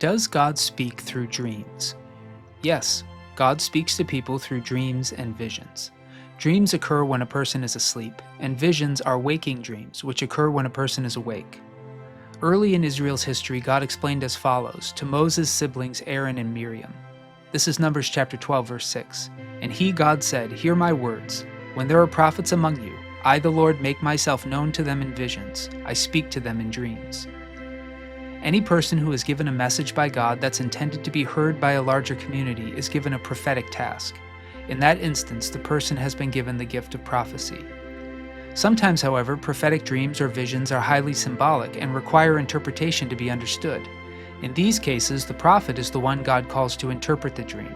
Does God speak through dreams? Yes, God speaks to people through dreams and visions. Dreams occur when a person is asleep, and visions are waking dreams, which occur when a person is awake. Early in Israel's history, God explained as follows to Moses' siblings Aaron and Miriam. This is Numbers chapter 12, verse 6. And he, God, said, "Hear my words. When there are prophets among you, I, the Lord, make myself known to them in visions. I speak to them in dreams." Any person who is given a message by God that's intended to be heard by a larger community is given a prophetic task. In that instance, the person has been given the gift of prophecy. Sometimes, however, prophetic dreams or visions are highly symbolic and require interpretation to be understood. In these cases, the prophet is the one God calls to interpret the dream.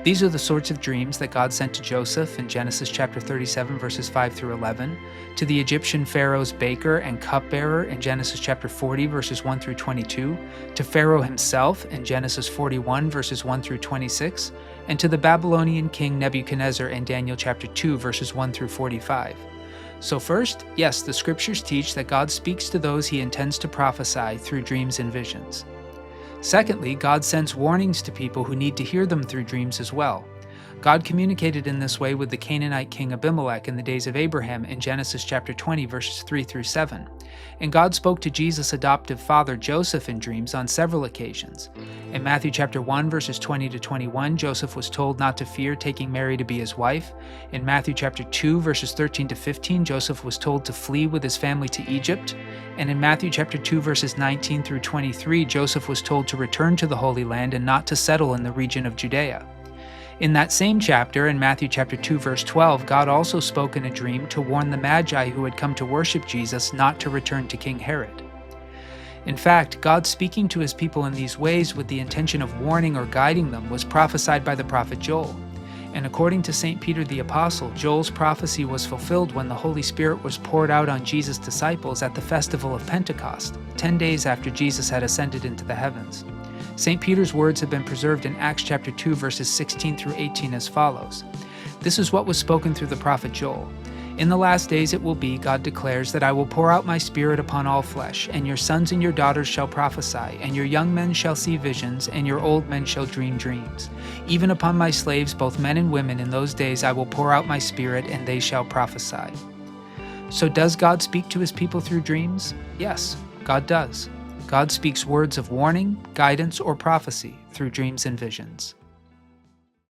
These are the sorts of dreams that God sent to Joseph in Genesis chapter 37, verses 5 through 11, to the Egyptian Pharaoh's baker and cupbearer in Genesis chapter 40, verses 1 through 22, to Pharaoh himself in Genesis 41, verses 1 through 26, and to the Babylonian king Nebuchadnezzar in Daniel chapter 2, verses 1 through 45. So first, yes, the scriptures teach that God speaks to those he intends to prophesy through dreams and visions. Secondly, God sends warnings to people who need to hear them through dreams as well. God communicated in this way with the Canaanite king Abimelech in the days of Abraham in Genesis chapter 20, verses 3 through 7. And God spoke to Jesus' adoptive father Joseph in dreams on several occasions. In Matthew chapter 1, verses 20 to 21, Joseph was told not to fear taking Mary to be his wife. In Matthew chapter 2, verses 13 to 15, Joseph was told to flee with his family to Egypt. And in Matthew chapter 2, verses 19 through 23, Joseph was told to return to the Holy Land and not to settle in the region of Judea. In that same chapter, in Matthew chapter 2, verse 12, God also spoke in a dream to warn the Magi who had come to worship Jesus not to return to King Herod. In fact, God speaking to his people in these ways with the intention of warning or guiding them was prophesied by the prophet Joel. And according to St. Peter the Apostle, Joel's prophecy was fulfilled when the Holy Spirit was poured out on Jesus' disciples at the festival of Pentecost, 10 days after Jesus had ascended into the heavens. St. Peter's words have been preserved in Acts chapter 2, verses 16 through 18 as follows. This is what was spoken through the prophet Joel. "In the last days it will be, God declares, that I will pour out my spirit upon all flesh, and your sons and your daughters shall prophesy, and your young men shall see visions, and your old men shall dream dreams. Even upon my slaves, both men and women, in those days I will pour out my spirit, and they shall prophesy." So does God speak to his people through dreams? Yes, God does. God speaks words of warning, guidance, or prophecy through dreams and visions.